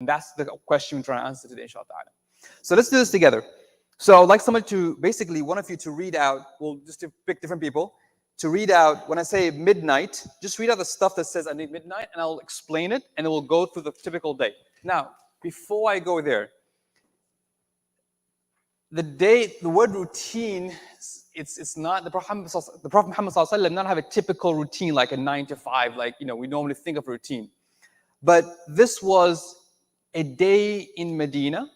And that's the question we're trying to answer today, inshallah. So let's do this together. So I'd like somebody to, basically, one of you to read out, well, just to pick different people, to read out, when I say midnight, just read out the stuff that says I need midnight, and I'll explain it, and it will go through the typical day. Now, before I go there, the word routine, it's not, the Prophet Muhammad did not have a typical routine like a 9 to 5, like, we normally think of routine. But this was a day in Medina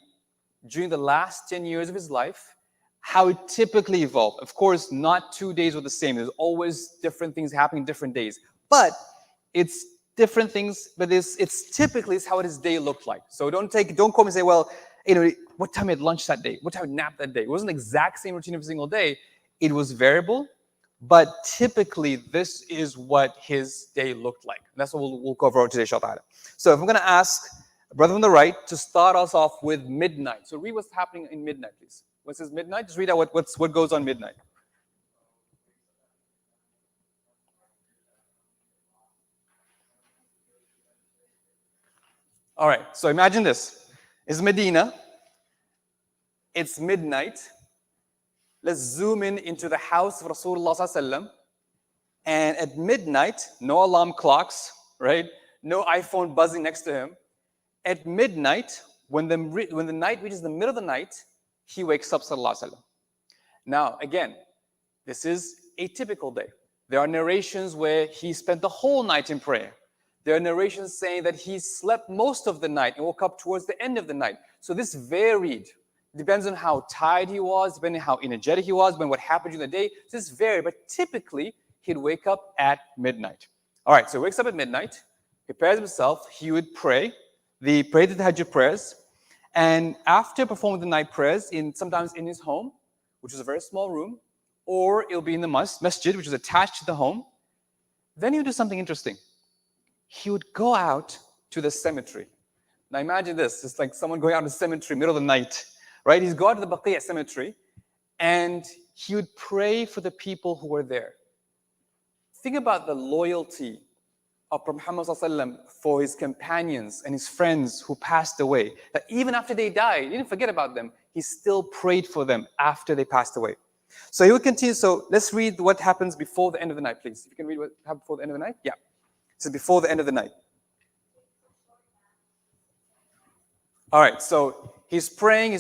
during the last 10 years of his life, how it typically evolved. Of course, not 2 days were the same. There's always different things happening different days. But it's different things, but it's typically how his day looked like. So don't quote me and say, well, what time he had lunch that day? What time he napped that day? It wasn't the exact same routine every single day. It was variable, but typically this is what his day looked like. And that's what we'll cover out today, inshallah. So if I'm going to ask a brother on the right to start us off with midnight. So read what's happening in midnight, please. What says midnight? Just read out what goes on midnight. All right, so imagine this. It's Medina. It's midnight. Let's zoom into the house of Rasulullah sallallahu. And at midnight, no alarm clocks, right? No iPhone buzzing next to him. At midnight, when the night reaches the middle of the night, he wakes up, sallallahu alaihi wasallam. Now, again, this is a typical day. There are narrations where he spent the whole night in prayer. There are narrations saying that he slept most of the night and woke up towards the end of the night. So this varied. Depends on how tired he was, depending on how energetic he was, what happened during the day. So this varied, but typically he'd wake up at midnight. All right, so he wakes up at midnight, prepares himself, he would pray the Tahajjud prayers, and after performing the night prayers, sometimes in his home, which is a very small room, or it'll be in the masjid, which is attached to the home, then he would do something interesting. He would go out to the cemetery. Now imagine this, it's like someone going out to the cemetery middle of the night, right? He'd go out to the Baqiyah cemetery, and he would pray for the people who were there. Think about the loyalty of Prophet Muhammad for his companions and his friends who passed away. That even after they died, he didn't forget about them. He still prayed for them after they passed away. So he would continue. So let's read what happens before the end of the night, please. If you can read what happened before the end of the night. Yeah. So before the end of the night. All right. So he's praying.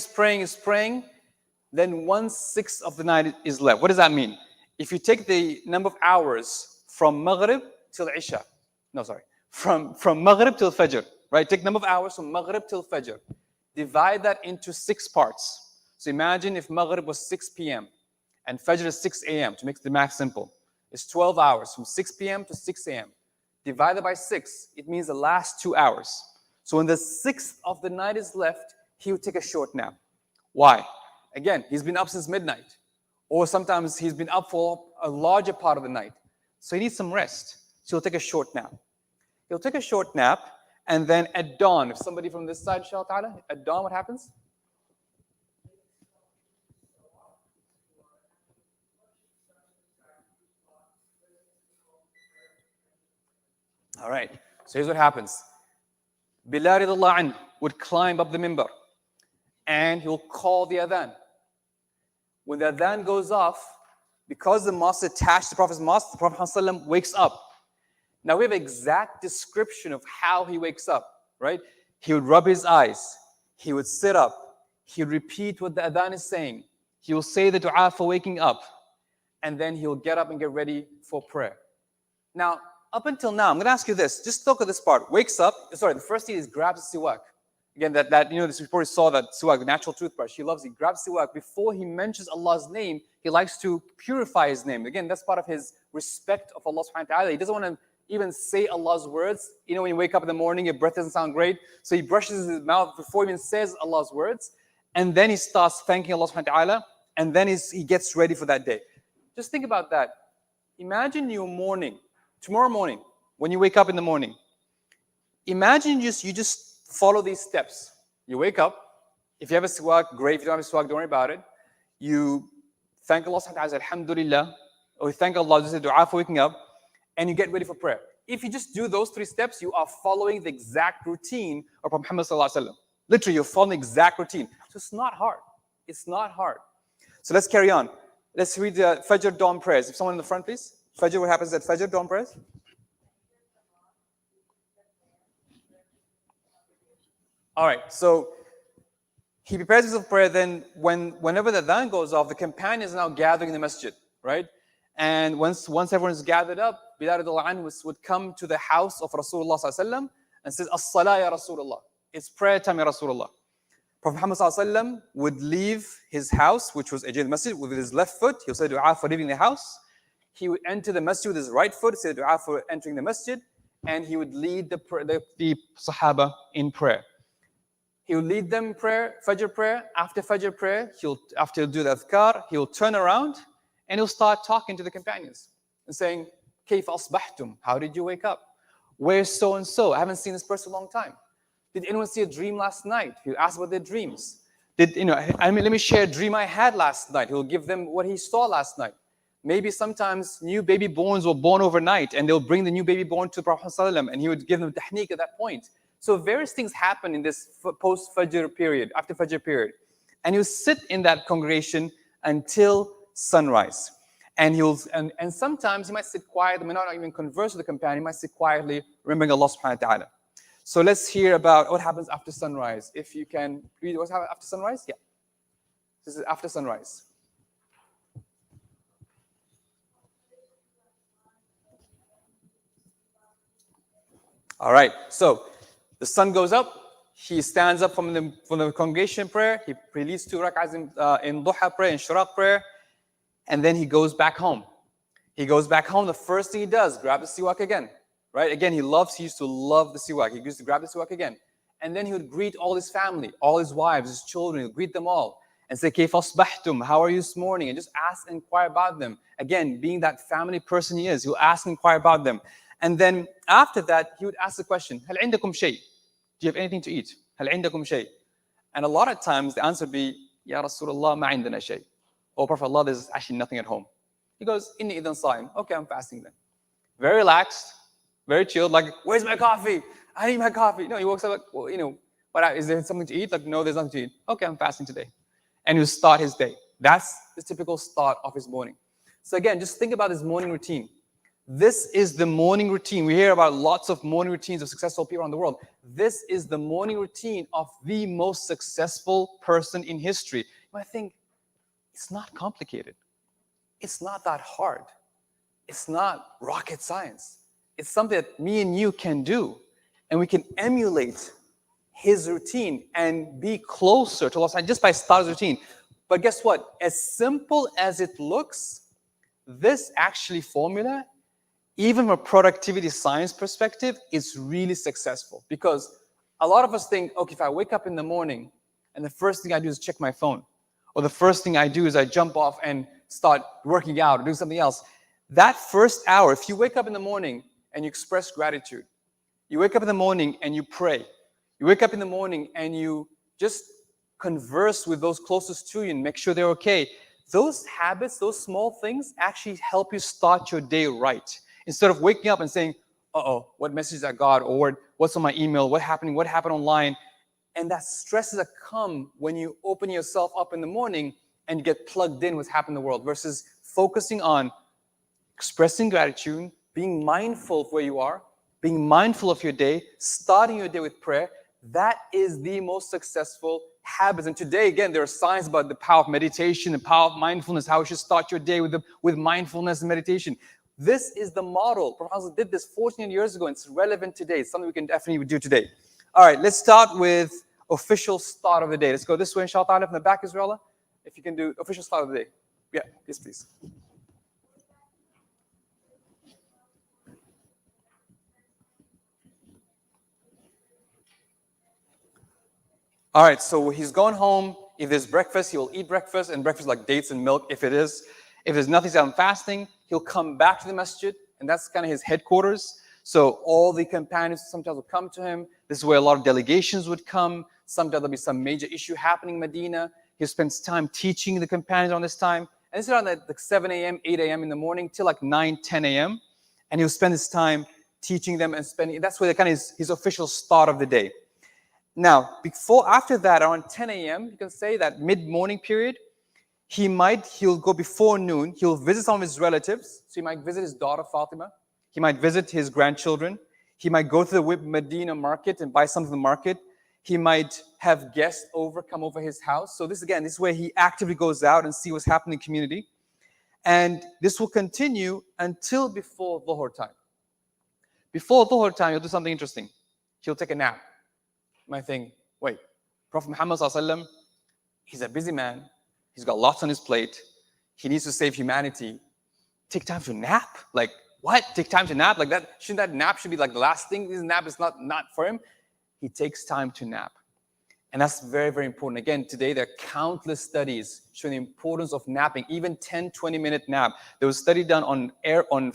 Then 1/6 of the night is left. What does that mean? If you take the number of hours from Maghrib till Isha, from Maghrib till Fajr, right? Take number of hours from Maghrib till Fajr. Divide that into 6 parts. So imagine if Maghrib was 6 p.m. and Fajr is 6 a.m. to make the math simple. It's 12 hours from 6 p.m. to 6 a.m. Divided by 6, it means the last 2 hours. So when the 6th of the night is left, he would take a short nap. Why? Again, he's been up since midnight. Or sometimes he's been up for a larger part of the night. So he needs some rest. So he'll take a short nap. He'll take a short nap, and then at dawn, if somebody from this side, inshallah ta'ala, at dawn, what happens? All right, so here's what happens. Bilal radiyallahu anhu would climb up the minbar, and he'll call the adhan. When the adhan goes off, because the mosque is attached to the Prophet's mosque, the Prophet ﷺ wakes up. Now we have an exact description of how he wakes up, right? He would rub his eyes. He would sit up. He would repeat what the adhan is saying. He will say the dua for waking up. And then he'll get up and get ready for prayer. Now, up until now, I'm going to ask you this. Just look at this part. Wakes up. Sorry, the first thing is grabs the siwak. Again, this reporter saw that siwak, the natural toothbrush. He loves it. He grabs siwak. Before he mentions Allah's name, he likes to purify his name. Again, that's part of his respect of Allah subhanahu wa ta'ala. He doesn't want to even say Allah's words. When you wake up in the morning, your breath doesn't sound great. So he brushes his mouth before he even says Allah's words. And then he starts thanking Allah subhanahu wa ta'ala. And then he gets ready for that day. Just think about that. Imagine your morning, tomorrow morning, when you wake up in the morning. Imagine you just follow these steps. You wake up. If you have a siwak, great. If you don't have a siwak, don't worry about it. You thank Allah subhanahu wa ta'ala, alhamdulillah. Or you thank Allah, just say dua for waking up. And you get ready for prayer. if you just do those 3 steps, you are following the exact routine of Prophet Muhammad sallallahu alaihi wasallam. Literally, you're following the exact routine. So it's not hard. It's not hard. So let's carry on. Let's read the Fajr dawn prayers. If someone in the front, please. Fajr, what happens at Fajr dawn prayers? All right, so he prepares himself for prayer. Then whenever the adhan goes off, the companions are now gathering in the masjid, right? And once everyone is gathered up, Bilal radiallahu anhu would come to the house of Rasulullah sallallahu alaihi wasallam and says, As-salah ya Rasulullah. It's prayer time ya Rasulullah. Prophet Muhammad sallallahu alaihi wasallam would leave his house, which was Ajay masjid, with his left foot. He would say dua for leaving the house. He would enter the masjid with his right foot, say dua for entering the masjid, and he would lead the Sahaba in prayer. He will lead them in prayer, Fajr prayer. After Fajr prayer, after he'll do the adhkar, he'll turn around and he'll start talking to the companions and saying, Kayfa asbahtum? How did you wake up? Where's so-and-so? I haven't seen this person in a long time. Did anyone see a dream last night? He'll ask about their dreams. Let me share a dream I had last night. He'll give them what he saw last night. Maybe sometimes new baby borns were born overnight and they'll bring the new baby born to the Prophet ﷺ and he would give them tahniq at that point. So various things happen in this post-Fajr period, after Fajr period. And he'll sit in that congregation until sunrise. And sometimes he might sit quiet, he might not even converse with the companion, he might sit quietly, remembering Allah subhanahu wa ta'ala. So let's hear about what happens after sunrise. If you can read what's happening after sunrise? Yeah. This is after sunrise. All right, so the sun goes up, he stands up from the congregation prayer, he leads 2 rak'ahs in duha prayer, in shraq prayer, and then he goes back home. He goes back home, the first thing he does, grab the siwak again, right? Again, he used to love the siwak. He used to grab the siwak again. And then he would greet all his family, all his wives, his children, he'd greet them all and say, Kayfa asbahtum? How are you this morning? And just ask and inquire about them. Again, being that family person he is, he'll ask and inquire about them. And then after that, he would ask the question, هل عندكم شيء? Do you have anything to eat? هل عندكم شيء? And a lot of times the answer would be, Ya Rasulullah, ma عندنا شيء. Oh, Prophet Allah, there's actually nothing at home. He goes, Inni idhan sa'im. Okay, I'm fasting then. Very relaxed, very chilled, like, where's my coffee? I need my coffee. No, he walks up like, well, is there something to eat? Like, no, there's nothing to eat. Okay, I'm fasting today. And he'll start his day. That's the typical start of his morning. So again, just think about his morning routine. This is the morning routine. We hear about lots of morning routines of successful people around the world. This is the morning routine of the most successful person in history. You might think, it's not complicated. It's not that hard. It's not rocket science. It's something that me and you can do. And we can emulate his routine and be closer to Allah just by starting his routine. But guess what? As simple as it looks, this actually formula, even from a productivity science perspective, is really successful. Because a lot of us think, okay, if I wake up in the morning and the first thing I do is check my phone, or the first thing I do is I jump off and start working out or do something else. That first hour, if you wake up in the morning and you express gratitude, you wake up in the morning and you pray, you wake up in the morning and you just converse with those closest to you and make sure they're okay. Those habits, those small things actually help you start your day right. Instead of waking up and saying, uh-oh, what message I got, or what's on my email, what happened online. And that stresses that come when you open yourself up in the morning and you get plugged in what's happening in the world, versus focusing on expressing gratitude, being mindful of where you are, being mindful of your day, starting your day with prayer. That is the most successful habits. And today, again, there are signs about the power of meditation, the power of mindfulness, how you should start your day with mindfulness and meditation. This is the model. Prophet did this 14 years ago, and it's relevant today. It's something we can definitely do today. All right, let's start with official start of the day. Let's go this way, inshallah, from the back, Israela. If you can do official start of the day. Yeah, yes, please. All right, so he's gone home. If there's breakfast, he'll eat breakfast, and breakfast like dates and milk if it is. If there's nothing, I'm fasting, he'll come back to the masjid, and that's kind of his headquarters. So all the companions sometimes will come to him. This is where a lot of delegations would come. Sometimes there'll be some major issue happening in Medina. He spends time teaching the companions on this time. And this is around like 7 a.m., 8 a.m. in the morning till like 9, 10 a.m. And he'll spend his time teaching them and spending. That's where kind of his official start of the day. Now, after that, around 10 a.m., you can say that mid-morning period, he'll go before noon. He'll visit some of his relatives. So he might visit his daughter Fatima. He might visit his grandchildren. He might go to the Medina market and buy something from the market. He might have guests come over his house. So this is where he actively goes out and see what's happening in the community. And this will continue until before Dhuhr time. Before Dhuhr time, he'll do something interesting. He'll take a nap. You might think, wait, Prophet Muhammad ﷺ, he's a busy man. He's got lots on his plate. He needs to save humanity. Take time to nap? Like, what? Take time to nap? Like that? Shouldn't that nap should be like the last thing? This nap is not for him. He takes time to nap. And that's very, very important. Again, today there are countless studies showing the importance of napping, even 10, 20-minute nap. There was a study done on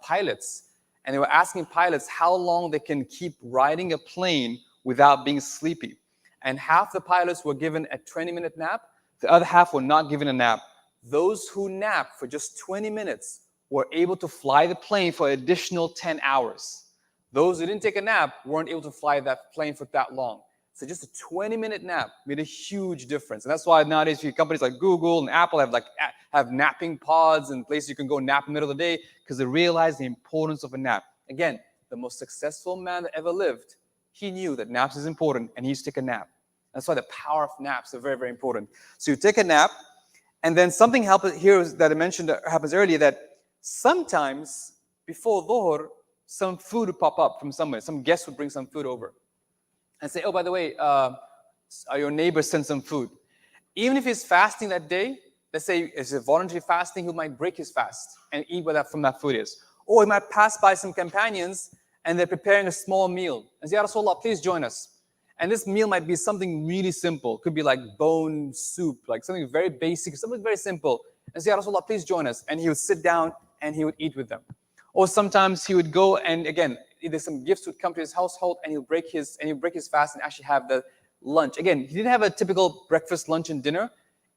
pilots, and they were asking pilots how long they can keep riding a plane without being sleepy. And half the pilots were given a 20-minute nap. The other half were not given a nap. Those who napped for just 20 minutes were able to fly the plane for an additional 10 hours. Those who didn't take a nap weren't able to fly that plane for that long. So just a 20-minute nap made a huge difference. And that's why nowadays companies like Google and Apple have napping pods and places you can go nap in the middle of the day because they realize the importance of a nap. Again, the most successful man that ever lived, he knew that naps is important and he used to take a nap. That's why the power of naps are very, very important. So you take a nap, and then something here that I mentioned happens earlier, that sometimes before Dhuhr, some food would pop up from somewhere. Some guest would bring some food over and say, oh, by the way, your neighbor sent some food. Even if he's fasting that day, let's say it's a voluntary fasting, he might break his fast and eat what from that food is. Or he might pass by some companions and they're preparing a small meal. And say, Ya Rasulullah, please join us. And this meal might be something really simple. It could be like bone soup, like something very basic, something very simple. And say, Ya Rasulullah, please join us. And he would sit down and he would eat with them. Or sometimes he would go and again, either some gifts would come to his household and he'll break his fast and actually have the lunch. Again, he didn't have a typical breakfast, lunch, and dinner.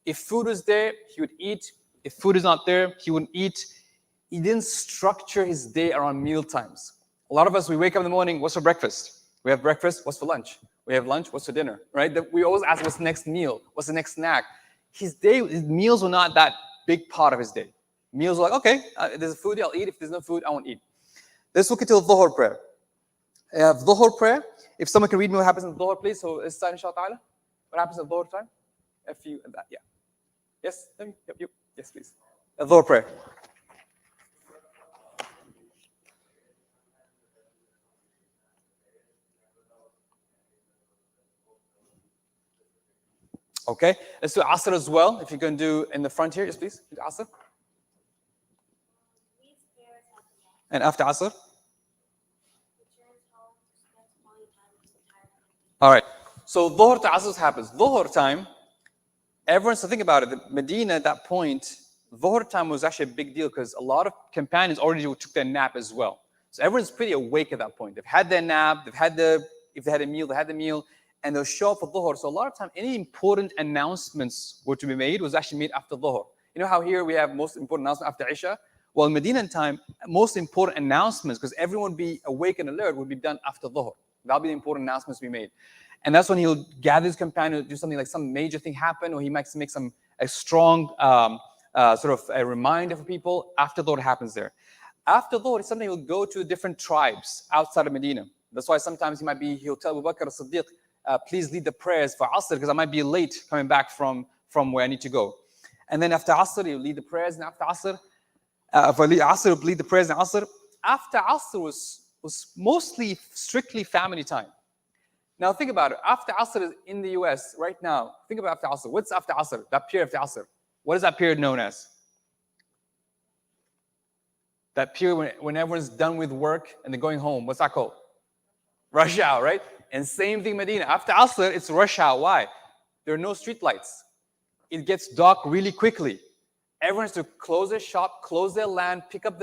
If food was there, he would eat. If food is not there, he wouldn't eat. He didn't structure his day around meal times. A lot of us, we wake up in the morning, what's for breakfast? We have breakfast, what's for lunch? We have lunch, what's for dinner, right? We always ask, what's the next meal? What's the next snack? His meals were not that big part of his day. Meals were like, okay, there's food, I'll eat. If there's no food, I won't eat. Let's look into the Dhuhr prayer. Dhuhr prayer, if someone can read me what happens in the Dhuhr, please. So, inshallah, what happens in the Dhuhr time? Yeah. Yes, yep. Yes, please. Dhuhr prayer. Okay, let's do Asr as well. If you can do in the front here, yes, please. Asr. And after Asr? All right. So Dhuhr to Asr happens. Dhuhr time, everyone's to think about it. Medina at that point, Dhuhr time was actually a big deal because a lot of companions already took their nap as well. So everyone's pretty awake at that point. They've had their nap, if they had a meal, they had the meal, and they'll show up for Dhuhr. So a lot of time, any important announcements were to be made was actually made after Dhuhr. You know how here we have most important announcement after Isha? Well, in Medina time, most important announcements, because everyone would be awake and alert, would be done after Dhuhr. That'll be the important announcements we made. And that's when he'll gather his companions, do something like some major thing happen, or he might make a strong sort of a reminder for people after Dhuhr happens there. After Dhuhr, it's something he'll go to different tribes outside of Medina. That's why sometimes he'll tell Abu Bakr as-Siddiq, please lead the prayers for Asr, because I might be late coming back from where I need to go. And then after Asr, he'll lead the prayers, and after Asr, for Asr, he'll lead the prayers in Asr. After Asr was mostly strictly family time. Now think about it. After Asr is in the US right now. Think about after Asr. What's after Asr? That period after Asr. What is that period known as? That period when everyone's done with work and they're going home. What's that called? Rush hour, right? And same thing Medina. After Asr, it's rush hour. Why? There are no street lights. It gets dark really quickly. Everyone has to close their shop, close their land, make up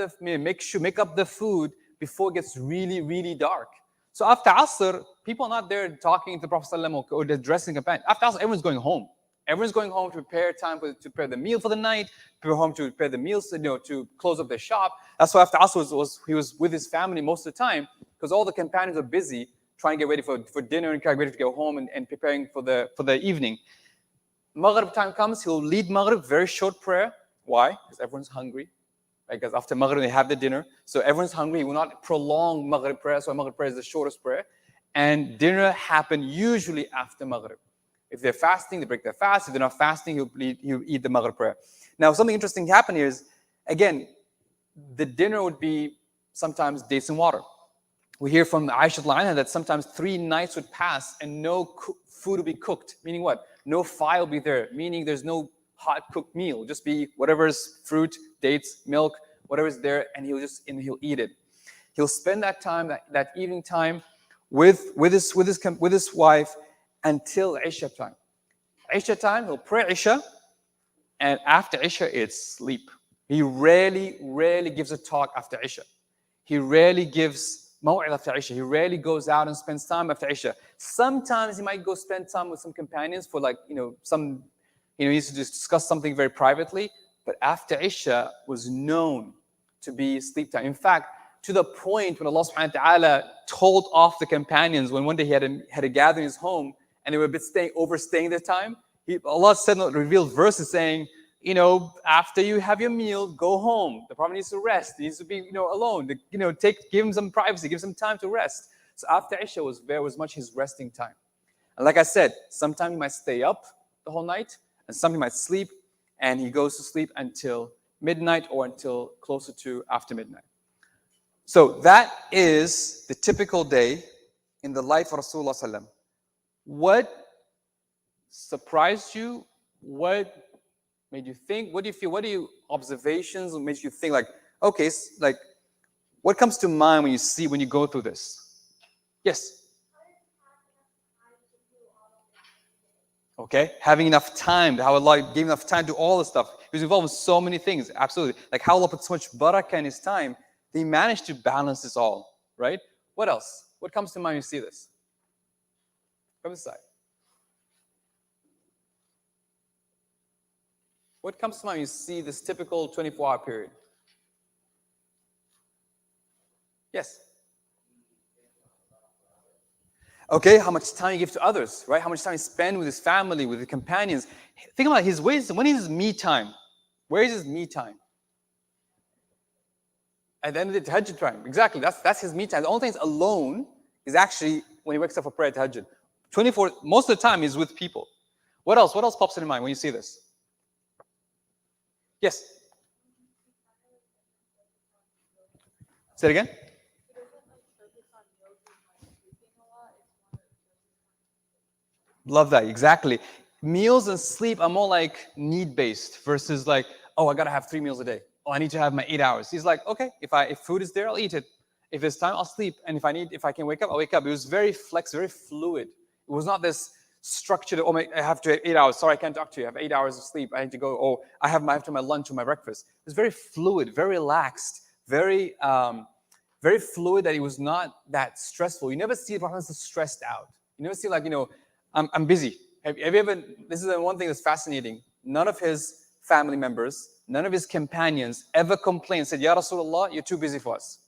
the food before it gets really, really dark. So after Asr, people are not there talking to the Prophet ﷺ or addressing companions. After Asr, everyone's going home. Everyone's going home to prepare to prepare the meal for the night, prepare home to prepare the meals, to close up their shop. That's why after Asr he was with his family most of the time, because all the companions are busy trying to get ready for dinner and getting ready to go home and preparing for the evening. Maghrib time comes, he'll lead Maghrib, very short prayer. Why? Because everyone's hungry. Because after Maghrib they have the dinner, so everyone's hungry. He will not prolong Maghrib prayer, so Maghrib prayer is the shortest prayer. And dinner happen usually after Maghrib. If they're fasting, they break their fast. If they're not fasting, he'll eat the Maghrib prayer. Now, something interesting happened here is, again, the dinner would be sometimes dates and water. We hear from Aisha that sometimes 3 nights would pass and no food would be cooked. Meaning what? No fire will be there. Meaning there's no hot cooked meal. It'll just be whatever's fruit, dates, milk, whatever's there, and he'll eat it. He'll spend that time, that evening time, with his wife until Isha time. Isha time, he'll pray Isha, and after Isha, it's sleep. He rarely gives a talk after Isha. He rarely gives maw'id after Isha. He rarely goes out and spends time after Isha. Sometimes he might go spend time with some companions for he needs to discuss something very privately, but after Isha was known to be sleep time. In fact, to the point when Allah subhanahu wa ta'ala told off the companions when one day he had a gathering in his home and they were a bit overstaying their time, Allah revealed verses saying, after you have your meal, go home. The Prophet needs to rest. He needs to be, alone. Give him some privacy, give him some time to rest. So after Isha was much his resting time. And like I said, sometimes he might stay up the whole night, and sometimes he might sleep, and he goes to sleep until midnight or until closer to after midnight. So that is the typical day in the life of Rasulullah sallam. What surprised you? What made you think? What do you feel? What are your observations that made you think okay, what comes to mind when you go through this? Yes. Okay, having enough time, how Allah gave enough time to all the stuff. He was involved in so many things, absolutely. Like how Allah put so much barakah in his time, he managed to balance this all, right? What else? What comes to mind when you see this? From this side. What comes to mind when you see this typical 24-hour period? Yes. Okay, how much time you give to others, right? How much time you spend with his family, with his companions. Think about his ways. When is his me time? Where is his me time? At the end of the tahajjud time. Exactly, that's his me time. The only thing is alone is actually when he wakes up for prayer tahajjud. 24, most of the time he's with people. What else? What else pops in your mind when you see this? Yes? Say it again? Love that, exactly. Meals and sleep are more like need-based versus I gotta have 3 meals a day. Oh, I need to have my 8 hours. He's like, okay, if food is there, I'll eat it. If there's time, I'll sleep. And if I can wake up, I'll wake up. It was very very fluid. It was not this structured, I have to have 8 hours. Sorry, I can't talk to you. I have 8 hours of sleep. I need to go, I have to my lunch or my breakfast. It was very fluid, very relaxed, very fluid, that it was not that stressful. You never see the Prophet stressed out. You never see I'm busy. Have you ever, this is the one thing that's fascinating. None of his family members, none of his companions ever complained, said, Ya Rasulullah, you're too busy for us.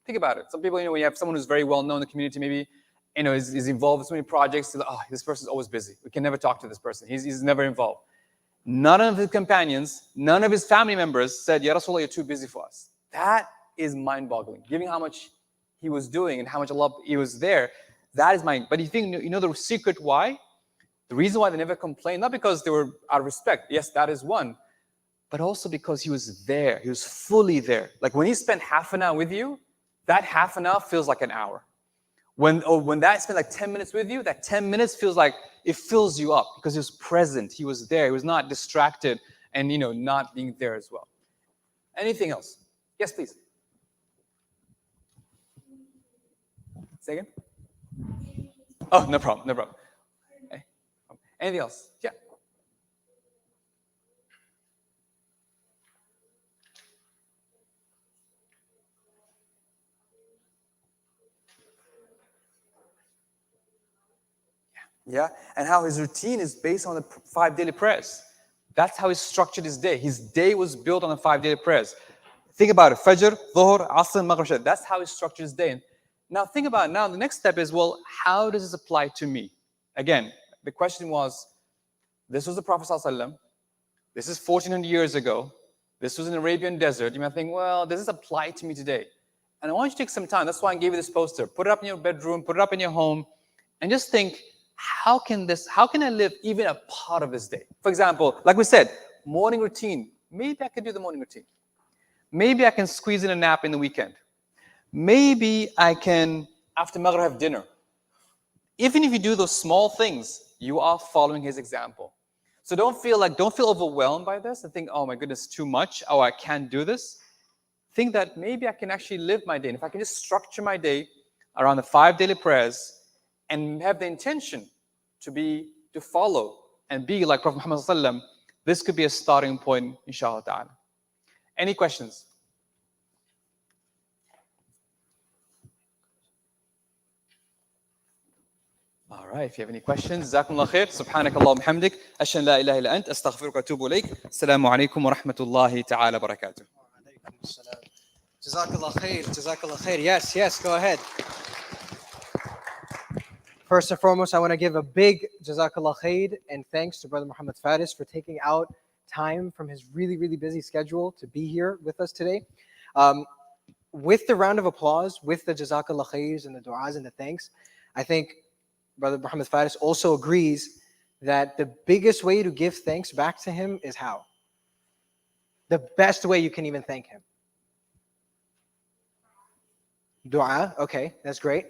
Think about it. Some people, when you have someone who's very well known in the community, maybe, is involved in so many projects, this person's always busy. We can never talk to this person. He's never involved. None of his companions, none of his family members said, Ya Rasulullah, you're too busy for us. That is mind-boggling. Given how much he was doing and how much Allah, he was there, that is mind. But you know the secret why? The reason why they never complained, not because they were out of respect. Yes, that is one. But also because he was there. He was fully there. Like when he spent half an hour with you, that half an hour feels like an hour. When that spent 10 minutes with you, that 10 minutes feels like it fills you up because he was present. He was there. He was not distracted and not being there as well. Anything else? Yes, please. Say again? Oh, no problem. Okay. Anything else? Yeah. Yeah, and how his routine is based on the 5 daily prayers. That's how he structured his day. His day was built on the 5 daily prayers. Think about it: Fajr, Dhuhr, Asr, Maghrib, Isha. That's how he structured his day. Now think about it. Now the next step is, well, how does this apply to me? Again, the question was, this was the Prophet ﷺ. This is 1400 years ago. This was in the Arabian desert. You might think, well, does this apply to me today? And I want you to take some time. That's why I gave you this poster. Put it up in your bedroom, put it up in your home, and just think, how can I live even a part of this day? For example, like we said, morning routine. Maybe I can do the morning routine. Maybe I can squeeze in a nap in the weekend. Maybe I can, after Maghrib, have dinner. Even if you do those small things, you are following his example. So don't feel overwhelmed by this and think, oh my goodness, too much, oh, I can't do this. Think that maybe I can actually live my day. And if I can just structure my day around the 5 daily prayers and have the intention to follow and be like Prophet Muhammad ﷺ, this could be a starting point, inshallah ta'ala. Any questions? All right, if you have any questions, Jazakumullah khair. Subhanakallahumma hamdik. Ashhadu an la ilaha illa ant. Astaghfiruka wa atubu ilayk. Assalamu alaikum wa rahmatullahi ta'ala wa barakatuh. Jazakallah khair. Jazakallah khair. Yes, go ahead. First and foremost, I want to give a big Jazakallah khair and thanks to Brother Muhammad Faris for taking out time from his really, really busy schedule to be here with us today. With the round of applause, with the Jazakallah khairs and the du'as and the thanks, I think Brother Muhammad Faris also agrees that the biggest way to give thanks back to him is how? The best way you can even thank him. Dua, okay, that's great.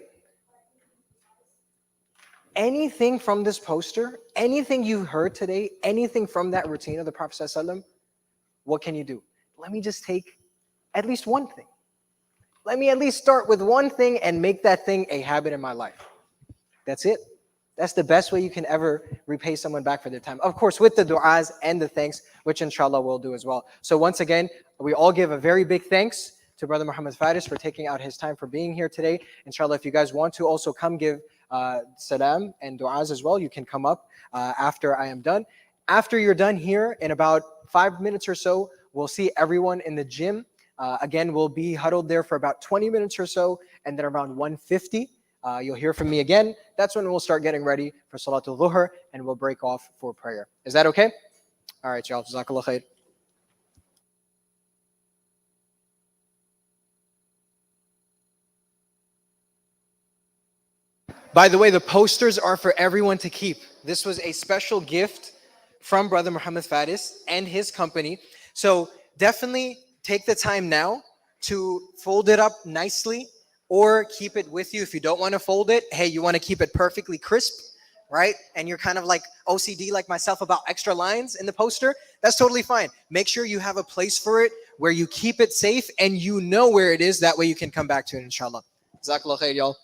Anything from this poster, anything you heard today, anything from that routine of the Prophet ﷺ, what can you do? Let me just take at least one thing. Let me at least start with one thing and make that thing a habit in my life. That's it. That's the best way you can ever repay someone back for their time. Of course, with the du'as and the thanks, which inshallah we'll do as well. So once again, we all give a very big thanks to Brother Muhammad Faris for taking out his time for being here today. Inshallah, if you guys want to also come give salam and du'as as well, you can come up after I am done. After you're done here, in about 5 minutes or so, we'll see everyone in the gym. Again, we'll be huddled there for about 20 minutes or so, and then around 1:50, you'll hear from me again. That's when we'll start getting ready for Salatul Dhuhr, and we'll break off for prayer. Is that okay? All right, y'all. Jazakallah khair. By the way, the posters are for everyone to keep. This was a special gift from Brother Muhammad Faris and his company. So definitely take the time now to fold it up nicely or keep it with you. If you don't want to fold it, hey, you want to keep it perfectly crisp, right? And you're kind of like OCD like myself about extra lines in the poster, that's totally fine. Make sure you have a place for it where you keep it safe and you know where it is. That way you can come back to it, inshallah. Jazakallah khair, y'all.